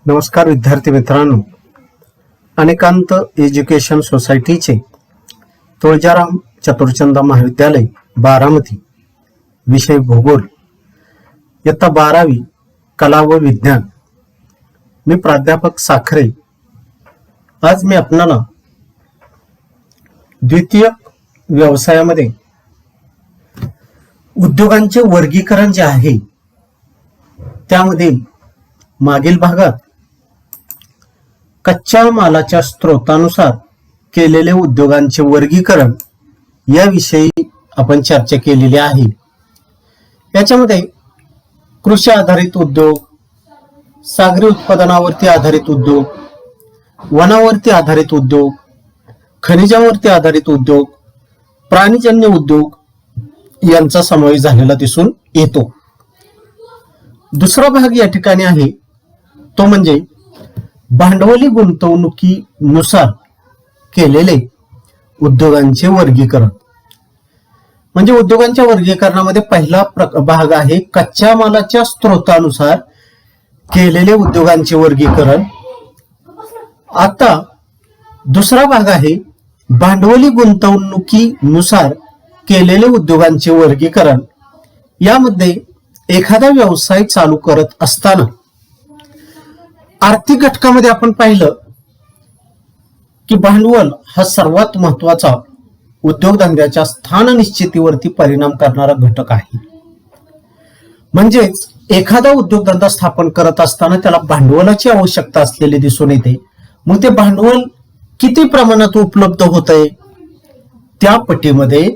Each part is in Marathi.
नमस्कार विद्यार्थी मित्रांनो, अनेकांत एज्युकेशन सोसायटीचे तुळजाराम चतुरचंद महाविद्यालय बारामती, विषय भूगोल, इयत्ता 12वी कला व विज्ञान। मी प्राध्यापक साखरे। आज मी आपणाला द्वितीय व्यवसायामध्ये उद्योगांचे वर्गीकरण जे आहे त्यामध्ये मागील भागात कच्च्या मालाच्या स्त्रोतानुसार केलेले उद्योगांचे वर्गीकरण याविषयी आपण चर्चा केलेली आहे। याच्यामध्ये कृषी आधारित उद्योग, सागरी उत्पादनावरती आधारित उद्योग, वनावरती आधारित उद्योग, खनिजावरती आधारित उद्योग, प्राणीजन्य उद्योग यांचा समावेश झालेला दिसून येतो। दुसरा भाग या ठिकाणी आहे तो म्हणजे भांडवली गुंतवणुकीनुसार केलेले उद्योगांचे वर्गीकरण। म्हणजे उद्योगांच्या वर्गीकरणामध्ये पहिला भाग आहे कच्च्या मालाच्या स्त्रोतानुसार केलेले उद्योगांचे वर्गीकरण। आता दुसरा भाग आहे भांडवली गुंतवणुकीनुसार केलेले उद्योगांचे वर्गीकरण। यामध्ये एखादा व्यवसाय चालू करत असताना आर्थिक घटकामध्ये आपण पाहिलं की भांडवल हा सर्वात महत्वाचा उद्योगधंद्याच्या स्थान निश्चितीवरती परिणाम करणारा घटक आहे। म्हणजेच एखादा उद्योगधंदा स्थापन करत असताना त्याला भांडवलाची आवश्यकता असलेली दिसून येते। मग ते भांडवल किती प्रमाणात उपलब्ध होत आहे त्या पटीमध्ये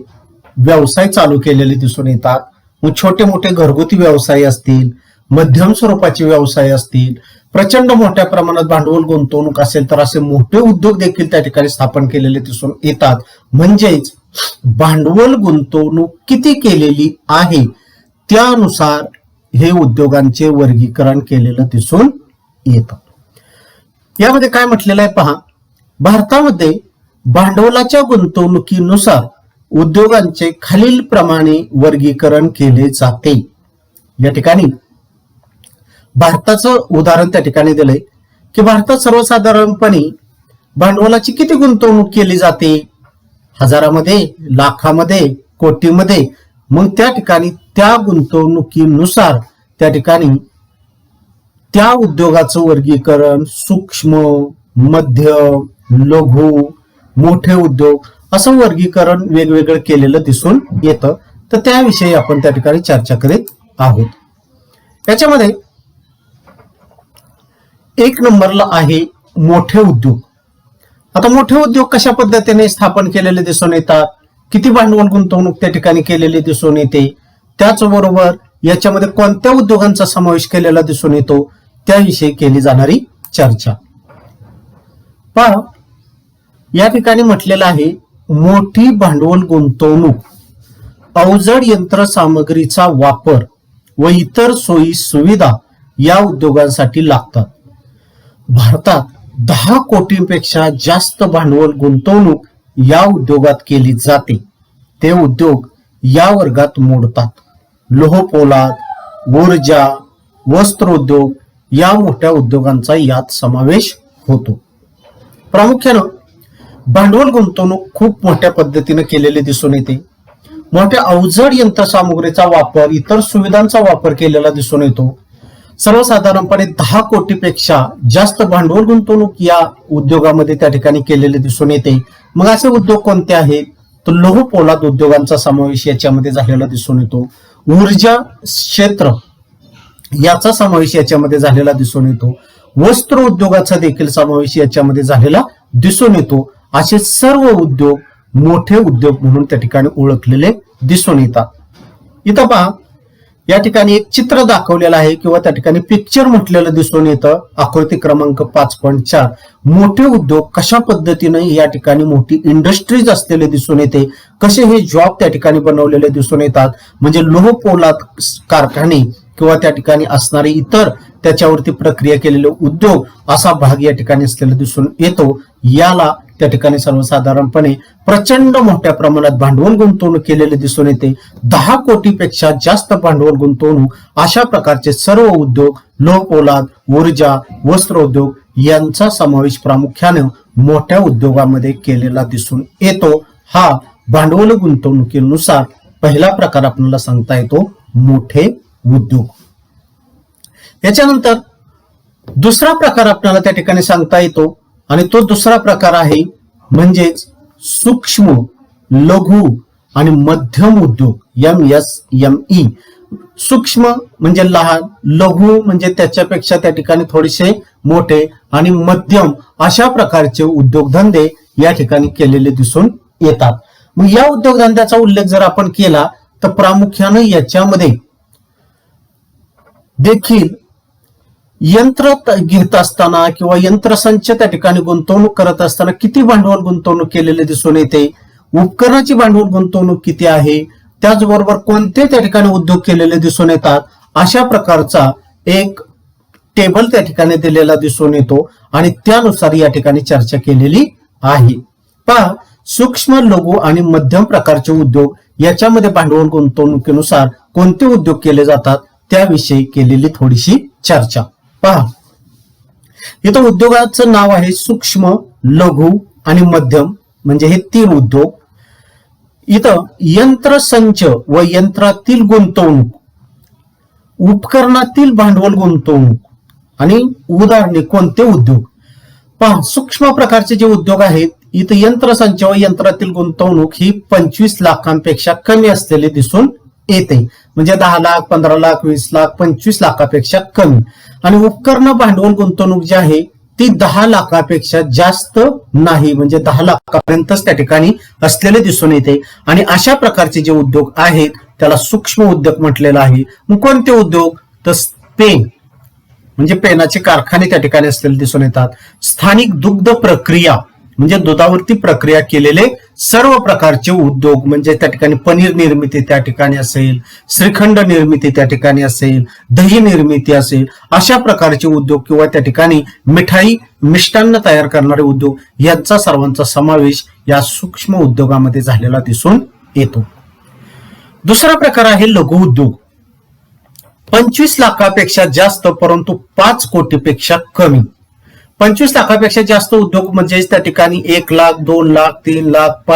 व्यवसाय चालू केलेले दिसून येतात। मग छोटे मोठे घरगुती व्यवसाय असतील, मध्यम स्वरूपाचे व्यवसाय असतील, प्रचंड मोठ्या प्रमाणात भांडवल गुंतवणूक असेल तर असे मोठे उद्योग देखील त्या ठिकाणी स्थापन केलेले दिसून येतात। म्हणजेच भांडवल गुंतवणूक किती केलेली आहे त्यानुसार हे उद्योगांचे वर्गीकरण केलेलं दिसून येतं। यामध्ये काय म्हटलेलं आहे पहा, भारतामध्ये भांडवलाच्या गुंतवणुकीनुसार उद्योगांचे खालील प्रमाणे वर्गीकरण केले जाते। या ठिकाणी भारताचं उदाहरण त्या ठिकाणी दिलंय की भारतात सर्वसाधारणपणे भांडवलाची किती गुंतवणूक केली जाते, हजारामध्ये, लाखामध्ये, कोटीमध्ये। मग त्या ठिकाणी त्या गुंतवणुकीनुसार त्या ठिकाणी त्या उद्योगाचं वर्गीकरण सूक्ष्म, मध्यम, लघु, मोठे उद्योग असं वर्गीकरण वेगवेगळं केलेलं दिसून येतं। तर त्याविषयी आपण त्या ठिकाणी चर्चा करीत आहोत। याच्यामध्ये एक नंबरला आहे मोठे उद्योग। आता मोठे उद्योग कशा पद्धतीने स्थापन केलेले दिसून येतात, किती भांडवल गुंतवणूक त्या ठिकाणी केलेली दिसून येते, त्याचबरोबर याच्यामध्ये कोणत्या उद्योगांचा समावेश केलेला दिसून येतो त्याविषयी केली जाणारी चर्चा। पहा, या ठिकाणी म्हटलेलं आहे मोठी भांडवल गुंतवणूक, अवजड यंत्रसामग्रीचा वापर व इतर सोयी सुविधा या उद्योगांसाठी लागतात। भारतात 10 कोटींपेक्षा जास्त भांडवल गुंतवणूक या उद्योगात केली जाते। ते उद्योग या वर्गात मोडतात। लोहपोलाद, ऊर्जा, वस्त्रोद्योग या मोठ्या उद्योगांचा यात समावेश होतो। प्रामुख्यानं भांडवल गुंतवणूक खूप मोठ्या पद्धतीने केलेली दिसून येते। मोठ्या अवजड यंत्रसामुग्रीचा वापर, इतर सुविधांचा वापर केलेला दिसून येतो। सर्वसाधारणपणे 10 कोटीपेक्षा जास्त भांडवल गुंतवणूक या उद्योगामध्ये त्या ठिकाणी केलेले दिसून येते। मग असे उद्योग कोणते आहेत तर लोह पोलाद उद्योगांचा समावेश याच्यामध्ये झालेला दिसून येतो। ऊर्जा क्षेत्र याचा समावेश याच्यामध्ये झालेला दिसून येतो। वस्त्र उद्योगाचा देखील समावेश याच्यामध्ये झालेला दिसून येतो। असे सर्व उद्योग मोठे उद्योग म्हणून त्या ठिकाणी ओळखलेले दिसून येतात। इथं पहा, या ठिकाणी एक चित्र दाखवलेलं आहे किंवा त्या ठिकाणी पिक्चर म्हटलेलं दिसून येतं। आकृती क्रमांक 5.4 मोठे उद्योग कशा पद्धतीने या ठिकाणी मोठी इंडस्ट्रीज असलेले दिसून येते, कसे हे जॉब त्या ठिकाणी बनवलेले दिसून येतात। म्हणजे लोह पोलाद कारखाने किंवा त्या ठिकाणी असणारे इतर त्याच्यावरती प्रक्रिया केलेले उद्योग असा भाग या ठिकाणी असलेला दिसून येतो। याला त्या ठिकाणी सर्वसाधारणपणे प्रचंड मोठ्या प्रमाणात भांडवल गुंतवणूक केलेले दिसून येते. 10 कोटीपेक्षा जास्त भांडवल गुंतवणूक अशा प्रकारचे सर्व उद्योग, लोहपोलाद, ऊर्जा, वस्त्रोद्योग यांचा समावेश प्रामुख्याने मोठ्या उद्योगामध्ये केलेला दिसून येतो. हा भांडवल गुंतवणुकीनुसार पहिला प्रकार आपल्याला सांगता येतो मोठे उद्योग. याच्यानंतर दुसरा प्रकार आपल्याला त्या ठिकाणी सांगता येतो आणि तो दुसरा प्रकार आहे म्हणजेच सूक्ष्म, लघु आणि मध्यम उद्योग, MSME. सूक्ष्म म्हणजे लहान, लघु म्हणजे त्याच्यापेक्षा त्या ठिकाणी थोडेसे मोठे आणि मध्यम अशा प्रकारचे उद्योगधंदे या ठिकाणी केलेले दिसून येतात. मग या उद्योगधंद्याचा उल्लेख जर आपण केला तर प्रामुख्याने याच्यामध्ये देखील यंत्र घेत असताना किंवा यंत्रसंच त्या ठिकाणी गुंतवणूक करत असताना किती भांडवल गुंतवणूक केलेले दिसून येते, उपकरणाची भांडवल गुंतवणूक किती आहे, त्याचबरोबर कोणते त्या ठिकाणी उद्योग केलेले दिसून येतात, अशा प्रकारचा एक टेबल त्या ठिकाणी दिलेला दिसून येतो आणि त्यानुसार या ठिकाणी चर्चा केलेली आहे. पहा, सूक्ष्म, लघु आणि मध्यम प्रकारचे उद्योग याच्यामध्ये भांडवल गुंतवणुकीनुसार कोणते उद्योग केले जातात त्याविषयी केलेली थोडीशी चर्चा. पहा, इथं उद्योगाचं नाव आहे सूक्ष्म, लघु आणि मध्यम म्हणजे हे 3 उद्योग. इथं यंत्रसंच व यंत्रातील गुंतवणूक, उपकरणातील भांडवल गुंतवणूक आणि उदाहरणे कोणते उद्योग. पहा, सूक्ष्म प्रकारचे जे उद्योग आहेत इथं यंत्रसंच व यंत्रातील गुंतवणूक ही 25 लाखांपेक्षा कमी असलेली दिसून येते. म्हणजे 10 लाख, 15 लाख, 20 लाख, 25 लाखापेक्षा कमी. आणि उपकरण भांडवल गुंतवणूक जी आहे ती 10 लाखापेक्षा जास्त नाही, म्हणजे 10 लाखापर्यंतच त्या ठिकाणी असलेले दिसून येते. आणि अशा प्रकारचे जे उद्योग आहेत त्याला सूक्ष्म उद्योग म्हटलेला आहे. मग कोणते उद्योग, तर पेन म्हणजे पेनाचे कारखाने त्या ठिकाणी असलेले दिसून येतात. स्थानिक दुग्ध प्रक्रिया म्हणजे दुधावरती प्रक्रिया केलेले सर्व प्रकारचे उद्योग, म्हणजे त्या ठिकाणी पनीर निर्मिती त्या ठिकाणी असेल, श्रीखंड निर्मिती त्या ठिकाणी असेल, दही निर्मिती असेल, अशा प्रकारचे उद्योग किंवा त्या ठिकाणी मिठाई, मिष्टान्न तयार करणारे उद्योग यांचा सर्वांचा समावेश या सूक्ष्म उद्योगामध्ये झालेला दिसून येतो. दुसरा प्रकार आहे लघु उद्योग. 25 लाखापेक्षा जास्त परंतु 5 कोटीपेक्षा कमी. 25 लाखापेक्षा जास्त उद्योग म्हणजे त्या ठिकाणी 1 लाख, 2 लाख, 3 लाख,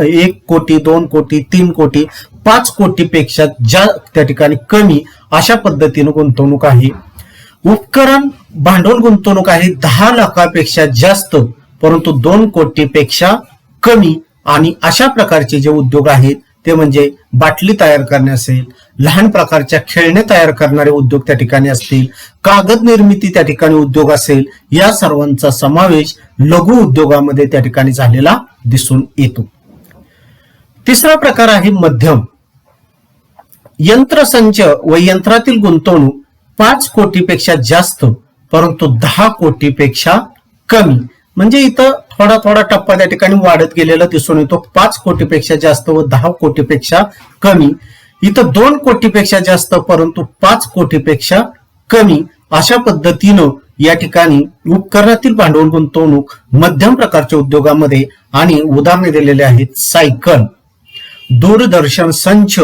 1 कोटी, 2 कोटी, 3 कोटी, 5 कोटीपेक्षा त्या ठिकाणी कमी अशा पद्धतीने गुंतवणूक आहे. उपकरण भांडवल गुंतवणूक आहे 10 लाखापेक्षा जास्त परंतु 2 कोटीपेक्षा कमी. आणि अशा प्रकारचे जे उद्योग आहेत ते म्हणजे बाटली तयार करणे असेल, लहान प्रकारच्या खेळणे तयार करणारे उद्योग त्या ठिकाणी असतील, कागद निर्मिती त्या ठिकाणी उद्योग असेल, या सर्वांचा समावेश लघु उद्योगामध्ये त्या ठिकाणी झालेला दिसून येतो. तिसरा प्रकार आहे मध्यम. यंत्रसंच व यंत्रातील गुंतवणूक 5 कोटीपेक्षा जास्त परंतु 10 कोटीपेक्षा कमी. म्हणजे इथं थोडा थोडा टप्पा त्या ठिकाणी वाढत गेलेला दिसून येतो. 5 कोटीपेक्षा जास्त व 10 कोटीपेक्षा कमी. इथं 2 कोटीपेक्षा जास्त परंतु 5 कोटीपेक्षा कमी अशा पद्धतीनं या ठिकाणी उपकरणातील भांडवल गुंतवणूक मध्यम प्रकारच्या उद्योगामध्ये आणि उदाहरणे दिलेले आहेत. सायकल, दूरदर्शन संच,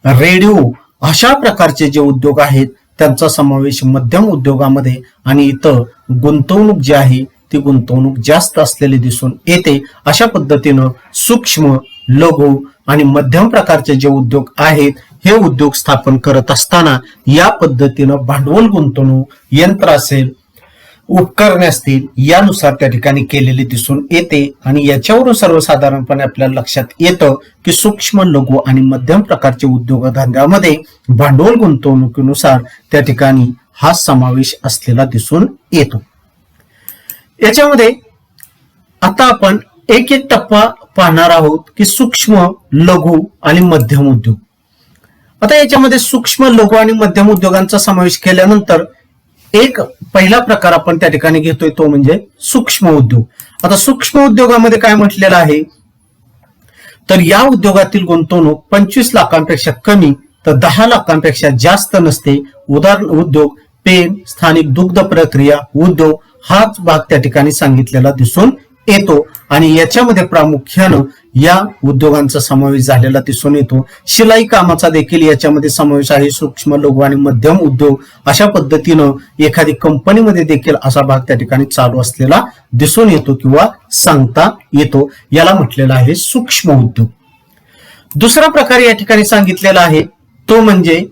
रेडिओ अशा प्रकारचे जे उद्योग आहेत त्यांचा समावेश मध्यम उद्योगामध्ये आणि इथं गुंतवणूक जी आहे ती गुंतवणूक जास्त असलेली दिसून येते. अशा पद्धतीनं सूक्ष्म, लघु आणि मध्यम प्रकारचे जे उद्योग आहेत हे उद्योग स्थापन करत असताना या पद्धतीनं भांडवल गुंतवणूक, यंत्र असेल, उपकरणे असतील यानुसार त्या ठिकाणी केलेली दिसून येते. आणि याच्यावरून सर्वसाधारणपणे आपल्याला लक्षात येतं की सूक्ष्म, लघु आणि मध्यम प्रकारचे उद्योगधंद्यामध्ये भांडवल गुंतवणुकीनुसार त्या ठिकाणी हा समावेश असलेला दिसून येतो. याच्यामध्ये आता आपण एक एक टप्पा पाहणार आहोत की सूक्ष्म, लघु आणि मध्यम उद्योग. आता याच्यामध्ये सूक्ष्म, लघु आणि मध्यम उद्योगांचा समावेश केल्यानंतर एक पहिला प्रकार आपण त्या ठिकाणी घेतोय तो म्हणजे सूक्ष्म उद्योग. आता सूक्ष्म उद्योगामध्ये काय म्हटलेलं आहे तर या उद्योगातील गुंतवणूक 25 लाखांपेक्षा कमी तर 10 लाखांपेक्षा जास्त नसते. उदाहरण उद्योग पेन, स्थानिक दुग्ध प्रक्रिया उद्योग हाच भाग त्या ठिकाणी सांगितलेला दिसून येतो आणि याच्यामध्ये प्रामुख्यानं या उद्योगांचा समावेश झालेला दिसून येतो. शिलाई कामाचा देखील याच्यामध्ये समावेश आहे. सूक्ष्म, लघु आणि मध्यम उद्योग अशा पद्धतीनं एखादी कंपनीमध्ये देखील असा भाग त्या ठिकाणी चालू असलेला दिसून येतो किंवा सांगता येतो. याला म्हटलेला आहे सूक्ष्म उद्योग. दुसरा प्रकार या ठिकाणी सांगितलेला आहे तो म्हणजे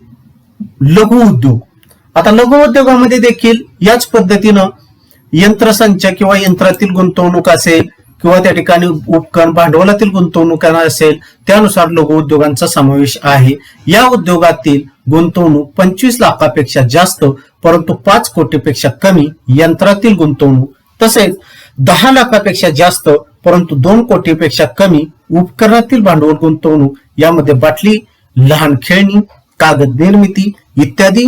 लघु उद्योग. आता लघु उद्योगामध्ये देखील याच पद्धतीनं यंत्रसंच किंवा यंत्रातील गुंतवणूक असेल किंवा त्या ठिकाणी उपकरण भांडवलातील गुंतवणूक असेल त्यानुसार लघु उद्योगांचा समावेश आहे. या उद्योगातील गुंतवणूक 25 लाखापेक्षा जास्त परंतु 5 कोटीपेक्षा कमी यंत्रातील गुंतवणूक, तसेच 10 लाखापेक्षा जास्त परंतु 2 कोटीपेक्षा कमी उपकरणातील भांडवल गुंतवणूक, यामध्ये बाटली, लहान खेळणी, कागद निर्मिती इत्यादी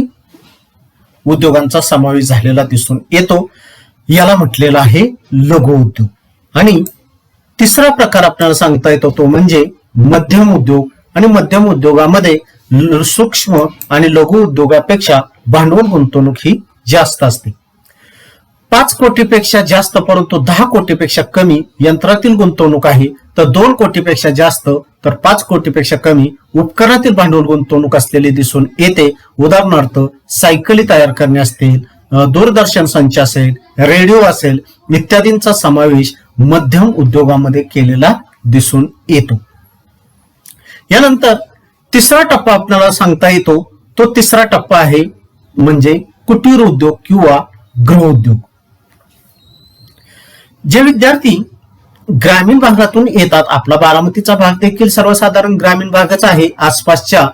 उद्योगांचा समावेश झालेला दिसून येतो. याला म्हटलेला आहे लघु उद्योग. आणि तिसरा प्रकार आपल्याला सांगता येतो तो म्हणजे मध्यम उद्योग. आणि मध्यम उद्योगामध्ये सूक्ष्म आणि लघु उद्योगापेक्षा भांडवल गुंतवणूक ही जास्त असते. 5 कोटीपेक्षा जास्त परंतु 10 कोटीपेक्षा कमी यंत्रातील गुंतवणूक आहे, तर 2 कोटीपेक्षा जास्त तर 5 कोटीपेक्षा कमी उपकरणातील भांडवल गुंतवणूक असलेली दिसून येते. उदाहरणार्थ सायकली तयार करणे असतील, दूरदर्शन संच असेल, रेडिओ असेल इत्यादींचा समावेश मध्यम उद्योगामध्ये केलेला दिसून येतो. यानंतर तिसरा टप्पा आपल्याला सांगता येतो तो तिसरा टप्पा आहे म्हणजे कुटीर उद्योग किंवा गृह उद्योग. जे विद्यार्थी ग्रामीण भागातून येतात, आपला बारामतीचा भाग देखील सर्वसाधारण ग्रामीण भागच आहे, आसपासच्या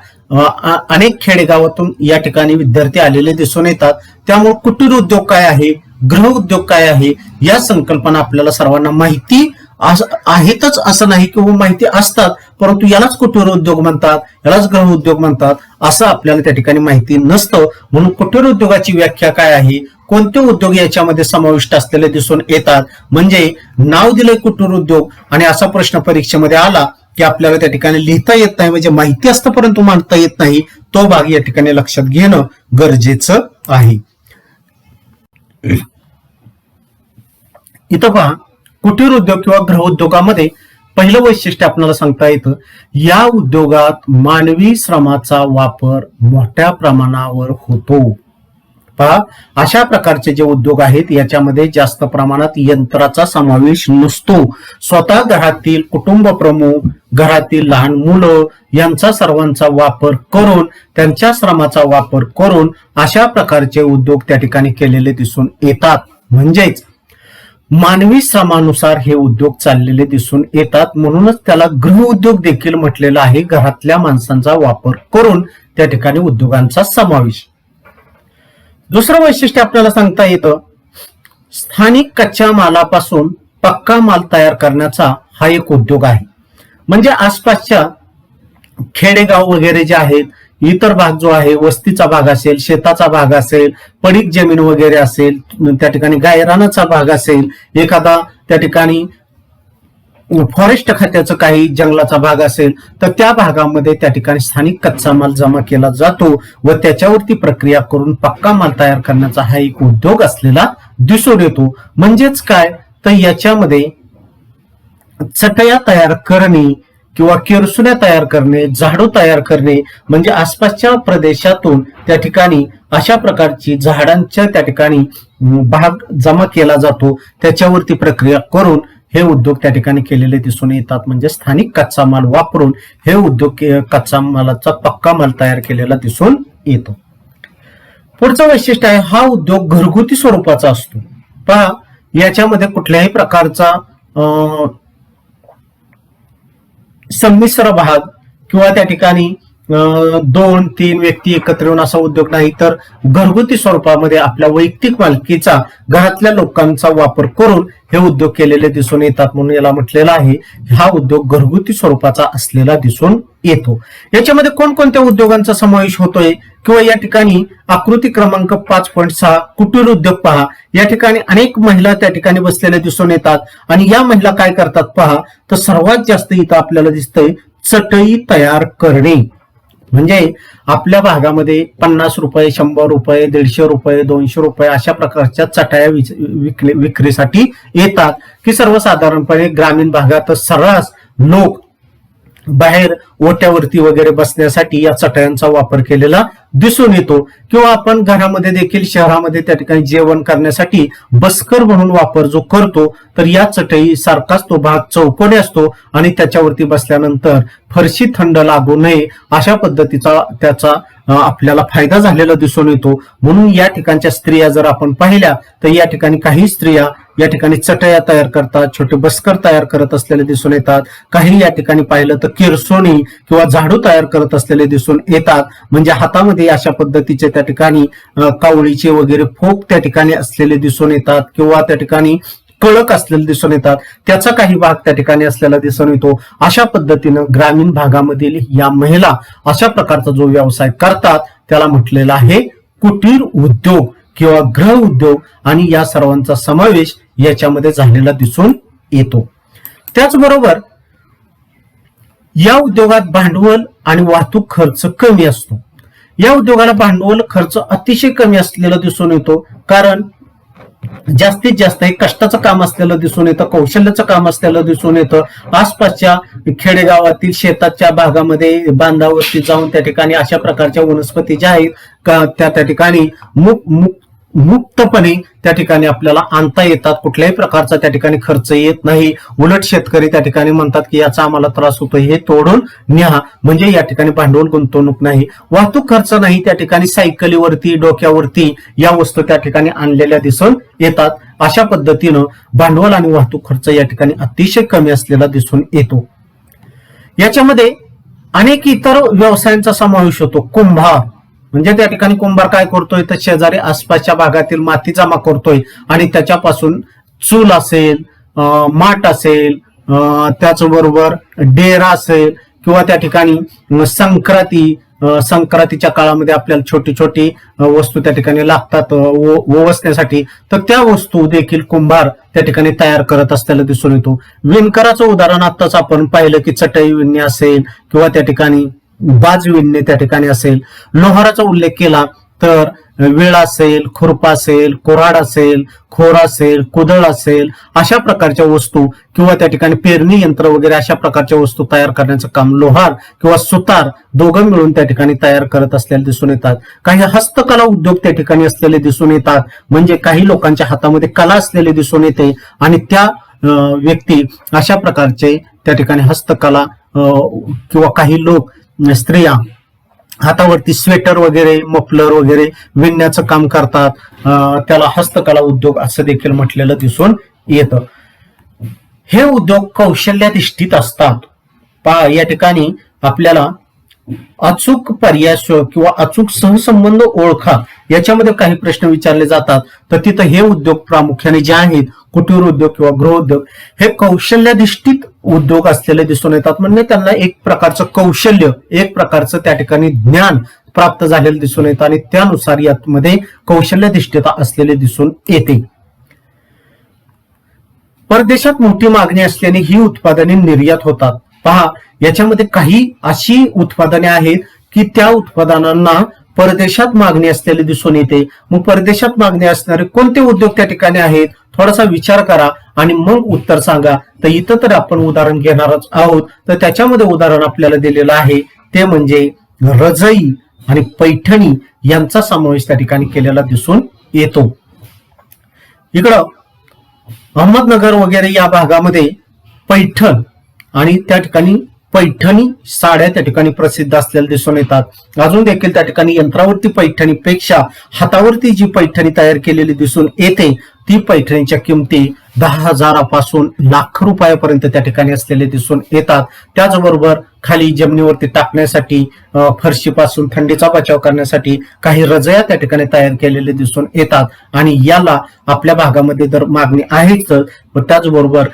अनेक खेडेगावातून या ठिकाणी विद्यार्थी आलेले दिसून येतात. त्यामुळे कुटीर उद्योग काय आहे, गृह उद्योग काय आहे या संकल्पना आपल्याला सर्वांना माहिती आहेतच असं नाही किंवा माहिती असतात, परंतु यालाच कुटीर उद्योग म्हणतात, यालाच गृह उद्योग म्हणतात असं आपल्याला त्या ठिकाणी माहिती नसतं. म्हणून कुटीर उद्योगाची व्याख्या काय आहे, कोणते उद्योग याच्यामध्ये समाविष्ट असलेले दिसून येतात, म्हणजे नाव दिले कुटीर उद्योग आणि असा प्रश्न परीक्षेमध्ये आला की आपल्याला त्या ठिकाणी लिहिता येत नाही, म्हणजे माहिती असतं परंतु मांडता येत नाही, तो भाग या ठिकाणी लक्षात घेणं गरजेचं आहे. इथं पहा, कुटीर उद्योग किंवा गृह उद्योगामध्ये पहिलं वैशिष्ट्य आपल्याला सांगता येतं, या उद्योगात मानवी श्रमाचा वापर मोठ्या प्रमाणावर होतो. पहा, अशा प्रकारचे जे उद्योग आहेत याच्यामध्ये जास्त प्रमाणात यंत्राचा समावेश नसतो. स्वतः घरातील कुटुंब प्रमुख, घरातील लहान मुलं यांचा सर्वांचा वापर करून, त्यांच्या श्रमाचा वापर करून अशा प्रकारचे उद्योग त्या ठिकाणी केलेले दिसून येतात. म्हणजेच मानवी श्रमानुसार हे उद्योग चाललेले दिसून येतात. म्हणूनच त्याला गृह उद्योग देखील म्हटलेला आहे. घरातल्या माणसांचा वापर करून त्या ठिकाणी उद्योगांचा समावेश. दुसरं वैशिष्ट्य आपल्याला सांगता येतं, स्थानिक कच्च्या मालापासून पक्का माल तयार करण्याचा हा एक उद्योग आहे. म्हणजे आसपासच्या खेडेगाव वगैरे जे आहेत, इतर भाग जो आहे, वस्तीचा भाग असेल, शेताचा भाग असेल, पडीक जमीन वगैरे असेल, त्या ठिकाणी गायरानाचा भाग असेल, एखादा त्या ठिकाणी फॉरेस्ट खात्याचं काही जंगलाचा भाग असेल, तर त्या भागामध्ये त्या ठिकाणी स्थानिक कच्चा माल जमा केला जातो व त्याच्यावरती प्रक्रिया करून पक्का माल तयार करण्याचा हा एक उद्योग असलेला दिसून येतो. म्हणजेच काय, तर याच्यामध्ये चटया तयार करणे किंवा किरसुन्या तयार करणे, झाडू तयार करणे, म्हणजे आसपासच्या प्रदेशातून त्या ठिकाणी अशा प्रकारची झाडांच्या त्या ठिकाणी भाग जमा केला जातो, त्याच्यावरती प्रक्रिया करून हे उद्योग त्या ठिकाणी केलेले दिसून येतात. म्हणजे स्थानिक कच्चा माल वापरून हे उद्योग कच्चा मालाचा पक्का माल तयार केलेला दिसून येतो. पुढचं वैशिष्ट्य आहे, हा उद्योग घरगुती स्वरूपाचा असतो. पहा, याच्यामध्ये कुठल्याही प्रकारचा संमिश्र भाग किंवा त्या ठिकाणी 2-3 व्यक्ती एकत्र येऊन असा उद्योग नाही, तर घरगुती स्वरूपामध्ये आपल्या वैयक्तिक मालकीचा घरातल्या लोकांचा वापर करून हे उद्योग केलेले दिसून येतात. म्हणून याला म्हटलेलं आहे, हा उद्योग घरगुती स्वरूपाचा असलेला दिसून येतो. याच्यामध्ये कोणकोणत्या उद्योगांचा समावेश होतोय किंवा या ठिकाणी आकृती क्रमांक 5.6 कुटीर उद्योग पहा. या ठिकाणी अनेक महिला त्या ठिकाणी बसलेल्या दिसून येतात आणि या महिला काय करतात पहा, तर सर्वात जास्त इथं आपल्याला दिसतंय चटई तयार करणे. म्हणजे आपल्या भागामध्ये 50 रुपये, 100 रुपये, 150 रुपये, 200 रुपये अशा प्रकारच्या चटाया विक्रीसाठी येतात, की सर्वसाधारणपणे ग्रामीण भागात सर्रास लोक बाहेर ओट्यावरती वगैरे बसण्यासाठी या चटयांचा वापर केलेला दिसून येतो, किंवा आपण घरामध्ये देखील शहरामध्ये त्या ठिकाणी जेवण करण्यासाठी बसकर म्हणून वापर जो करतो, तर या चटई सारखाच तो भाग चौकोनी असतो आणि त्याच्यावरती बसल्यानंतर फरशी थंड लागू नये अशा पद्धतीचा त्याचा आपल्याला फायदा झालेला दिसून येतो. म्हणून या ठिकाणच्या स्त्रिया जर आपण पाहिल्या तर या ठिकाणी काही स्त्रिया या ठिकाणी चटया तयार करतात, छोटे बस्कर तयार करत असलेले दिसून येतात. काही या ठिकाणी पाहिलं तर किरसोणी किंवा झाडू तयार करत असलेले दिसून येतात. म्हणजे हातामध्ये अशा पद्धतीचे त्या ठिकाणी कावळीचे वगैरे फोक त्या ठिकाणी असलेले दिसून येतात, किंवा त्या ठिकाणी कळक असलेले दिसून येतात, त्याचा काही भाग त्या ठिकाणी असलेला दिसून येतो. अशा पद्धतीनं ग्रामीण भागामधील या महिला अशा प्रकारचा जो व्यवसाय करतात त्याला म्हटलेला आहे कुटीर उद्योग किंवा गृह उद्योग, आणि या सर्वांचा समावेश याच्यामध्ये झालेला दिसून येतो. त्याचबरोबर या उद्योगात भांडवल आणि वाहतूक खर्च कमी असतो. या उद्योगाला भांडवल खर्च अतिशय कमी असलेला दिसून येतो, कारण जास्तीत जास्त हे कष्टाचं काम असलेलं दिसून येतं, कौशल्याचं काम असलेलं दिसून येतं. आसपासच्या खेडेगावातील शेताच्या भागामध्ये बांधावरती जाऊन त्या ठिकाणी अशा प्रकारच्या वनस्पती ज्या आहेत त्या ठिकाणी मुक्तपणे त्या ठिकाणी आपल्याला आणता येतात. कुठल्याही प्रकारचा त्या ठिकाणी खर्च येत नाही. उलट शेतकरी त्या ठिकाणी म्हणतात की याचा आम्हाला त्रास होतो, हे तोडून न्या. म्हणजे या ठिकाणी भांडवल गुंतवणूक नाही, वाहतूक खर्च नाही. त्या ठिकाणी सायकलीवरती, डोक्यावरती या वस्तू त्या ठिकाणी आणलेल्या दिसून येतात. अशा पद्धतीनं भांडवल आणि वाहतूक खर्च या ठिकाणी अतिशय कमी असलेला दिसून येतो. याच्यामध्ये अनेक इतर व्यवसायांचा समावेश होतो. कुंभार म्हणजे त्या ठिकाणी कुंभार काय करतोय तर शेजारी आसपासच्या भागातील माती जमा करतोय आणि त्याच्यापासून चूल असेल, माठ असेल, त्याचबरोबर डेरा असेल, किंवा त्या ठिकाणी संक्रांतीच्या काळामध्ये आपल्याला छोटी छोटी वस्तू त्या ठिकाणी लागतात ओवसण्यासाठी, तर त्या वस्तू देखील कुंभार त्या ठिकाणी तयार करत असलेलं दिसून येतो. विणकराचं उदाहरण आताच आपण पाहिलं की चटई विणणे असेल किंवा त्या ठिकाणी बाज विणणे त्या ठिकाणी असेल. लोहाराचा उल्लेख केला तर वेळ असेल, खुरपा असेल, कोराड असेल, खोर असेल, कुदळ असेल, अशा प्रकारच्या वस्तू किंवा त्या ठिकाणी पेरणी यंत्र वगैरे अशा प्रकारच्या वस्तू तयार करण्याचं काम लोहार किंवा सुतार दोघं मिळून त्या ठिकाणी तयार करत असलेले दिसून येतात. काही हस्तकला उद्योग त्या ठिकाणी असलेले दिसून येतात. म्हणजे काही लोकांच्या हातामध्ये कला असलेले दिसून येते आणि त्या व्यक्ती अशा प्रकारचे त्या ठिकाणी हस्तकला किंवा काही लोक स्त्रिया हातावरती स्वेटर वगैरे, मफलर वगैरे विणण्याचं काम करतात. त्याला हस्तकला उद्योग असं देखील म्हटलेलं दिसून येतं. हे उद्योग कौशल्याधिष्ठित असतात. या ठिकाणी आपल्याला अचूक पर्याय किंवा अचूक सहसंबंध ओळखा याच्यामध्ये काही प्रश्न विचारले जातात, तर तिथं हे उद्योग प्रामुख्याने जे आहेत कुटीर उद्योग किंवा गृहोद्योग हे कौशल्याधिष्ठित उद्योग असलेले दिसून येतात. म्हणजे त्यांना एक प्रकारचं कौशल्य, एक प्रकारचं त्या ठिकाणी ज्ञान प्राप्त झालेलं दिसून येतं आणि त्यानुसार यामध्ये कौशल्याधिष्ठित असलेले दिसून येते. परदेशात मोठी मागणी असल्याने ही उत्पादने निर्यात होतात. पहा, याच्यामध्ये काही अशी उत्पादने आहेत की त्या उत्पादनांना परदेशात मागणी असलेली दिसून येते. मग परदेशात मागणी असणारे कोणते उद्योग त्या ठिकाणी आहेत, थोडासा विचार करा आणि मग उत्तर सांगा. तर इथं तर आपण उदाहरण घेणारच आहोत. तर त्याच्यामध्ये उदाहरण आपल्याला दिलेलं आहे ते म्हणजे रजई आणि पैठणी यांचा समावेश त्या ठिकाणी केलेला दिसून येतो. इकडं अहमदनगर वगैरे या भागामध्ये पैठण आणि त्या ठिकाणी पैठणी साड्या त्या ठिकाणी प्रसिद्ध असलेल्या दिसून येतात. अजून देखील त्या ठिकाणी यंत्रावरती पैठणीपेक्षा हातावरती जी पैठणी तयार केलेली दिसून येते ती पैठणीच्या किमती 10,000 पासून लाख रुपयापर्यंत त्या ठिकाणी असलेले दिसून येतात. त्याचबरोबर खाली जमिनीवरती टाकण्यासाठी, फरशीपासून थंडीचा बचाव करण्यासाठी काही रजया त्या ठिकाणी तयार केलेले दिसून येतात आणि याला आपल्या भागामध्ये तर मागणी आहेच, त्याचबरोबर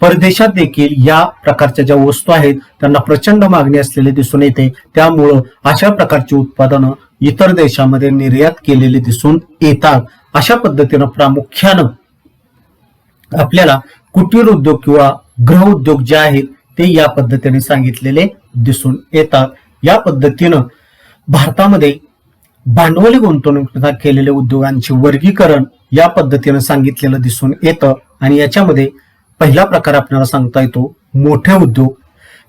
परदेशात देखील या प्रकारच्या ज्या वस्तू आहेत त्यांना प्रचंड मागणी असलेली दिसून येते. त्यामुळं अशा प्रकारची उत्पादनं इतर देशामध्ये निर्यात केलेली दिसून येतात. अशा पद्धतीनं प्रामुख्यानं आपल्याला कुटीर उद्योग किंवा गृह उद्योग जे आहेत ते या पद्धतीने सांगितलेले दिसून येतात. या पद्धतीनं भारतामध्ये भांडवली गुंतवणुकीचा केलेल्या उद्योगांचे वर्गीकरण या पद्धतीनं सांगितलेलं दिसून येतं. आणि याच्यामध्ये पहिला प्रकार आपल्याला सांगता येतो मोठे उद्योग,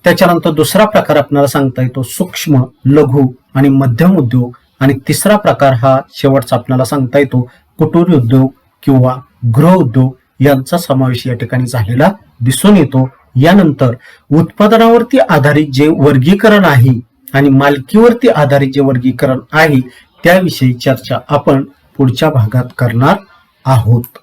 त्याच्यानंतर दुसरा प्रकार आपल्याला सांगता येतो सूक्ष्म, लघु आणि मध्यम उद्योग, आणि तिसरा प्रकार हा शेवटचा आपल्याला सांगता येतो कुटीर उद्योग किंवा गृह उद्योग यांचा समावेश या ठिकाणी झालेला दिसून येतो. यानंतर उत्पादनावरती आधारित जे वर्गीकरण आहे आणि मालकीवरती आधारित जे वर्गीकरण आहे त्याविषयी चर्चा आपण पुढच्या भागात करणार आहोत.